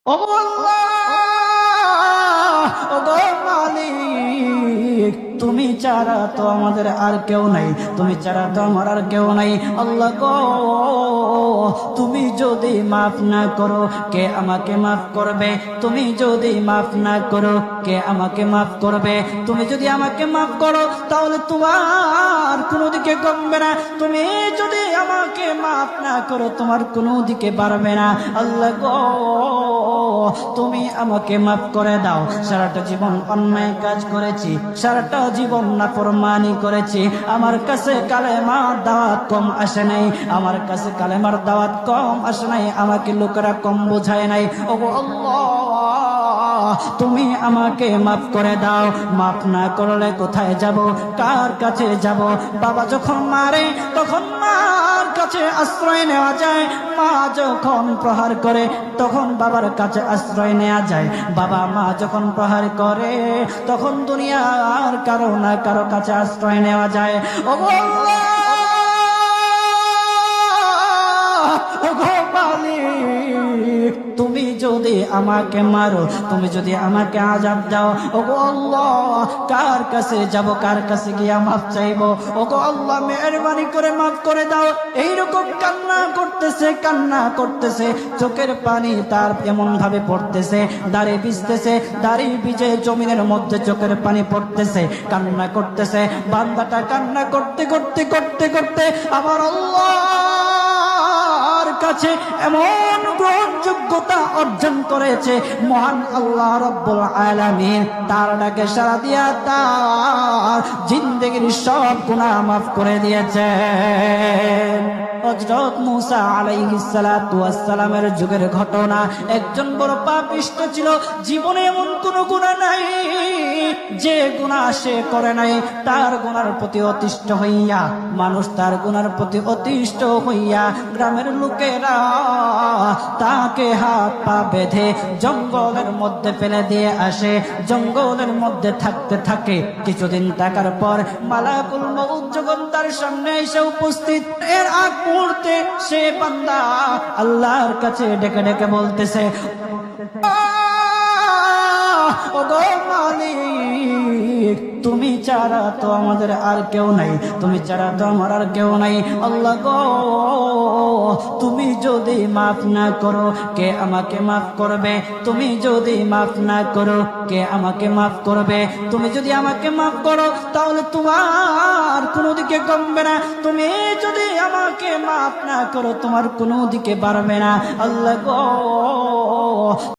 ওগো আল্লাহ, ওগো মালিক, তুমি ছাড়া তো আমাদের আর কেউ নাই, তুমি ছাড়া তো আমার আর কেউ নাই। আল্লাহ গো, তুমি যদি মাফ না করো কে আমাকে মাফ করবে? তুমি যদি মাফ না করো কে আমাকে মাফ করবে? তুমি যদি আমাকে মাফ করো তাহলে তোমার কোনো দিকে কমবে না, তুমি যদি আমাকে মাফ না করো তোমার কোনো দিকে বাড়বে না। আল্লাহ গো, তুমি আমাকে মাফ করে দাও। সারাটা জীবন অন্যায় কাজ করেছি, সারাটা জীবন নাফরমানি করেছি, আমার কাছে কালেমার দাওয়াত কম আসে নাই, আমার কাছে কালেমার দাওয়াত কম আসে নাই, আমাকে লোকেরা কম বোঝায় নাই। ওগো আল্লাহ, তুমি আমাকে মাফ করে দাও। মাফ না করলে কোথায় যাব, কার কাছে যাব? বাবা যখন মারে তখন মার কাছে আশ্রয় নেওয়া যায়, মা যখন প্রহার করে তখন বাবার কাছে আশ্রয় নেওয়া যায়, বাবা মা যখন প্রহার করে তখন দুনিয়ার কারো না কারো কাছে আশ্রয় নেওয়া যায়। ওগো আল্লাহ, ওগো মালিক, তুমি যদি আমাকে মারো, তুমি যদি আমাকে আযাব দাও, ওগো আল্লাহ, কার কাছে যাব, কার কাছে গিয়া মাফ চাইবো? ওগো আল্লাহ, মেহেরবানি করে মাফ করে দাও। এইরকম কান্না করতেছে, কান্না করতেছে, চোখের পানি তার এমন ভাবে পড়তেছে, দাড়ি ভিজতেছে, দাড়ি ভিজে জমিনের মধ্যে চোখের পানি পড়তেছে, কান্না করতেছে। বান্দাটা কান্না করতে করতে করতে করতে আমার আল্লাহর কাছে এমন গ্রহণযোগ্যতা অর্জন করেছে, মহান আল্লাহ রাব্বুল আলামিন তার ডাকে সাড়া দিয়া তার জিন্দেগির সব গুনাহ মাফ করে দিয়েছেন। হযরত মূসা আলাইহিস সালাতু ওয়াস সালামের যুগের ঘটনা। একজন বড় পাপিষ্ঠ ছিল, জীবনে এমন কোন গুনাহ নাই যে গুনাহ সে করে নাই। তার গুনার প্রতি অতিষ্ঠ হইয়া, মানুষ তার গুনার প্রতি অতিষ্ঠ হইয়া, গ্রামের লোকেরা তাকে হাত পা বেঁধে জঙ্গলের মধ্যে ফেলে দিয়ে আসে। জঙ্গলের মধ্যে থাকতে থাকে, কিছুদিন থাকার পর মালাকুল মউত যখন তার সামনে এসে উপস্থিত, এর আগ মুহূর্তে সে বান্দা আল্লাহর কাছে ডেকে ডেকে বলতেছে, ওগো মালিক, তুমি ছাড়া তো আমাদের আর কেউ নাই, তুমি ছাড়া তো আমার আর কেউ নাই। আল্লাহ গো, তুমি যদি মাফ না করো কে আমাকে মাফ করবে? তুমি যদি মাফ না করো কে আমাকে মাফ করবে? তুমি যদি আমাকে মাফ করো তাহলে তোমার কোনো দিকে কমবে না, তুমি যদি আমাকে মাফ না করো তোমার কোনো দিকে বাড়বে না। আল্লাহ গো,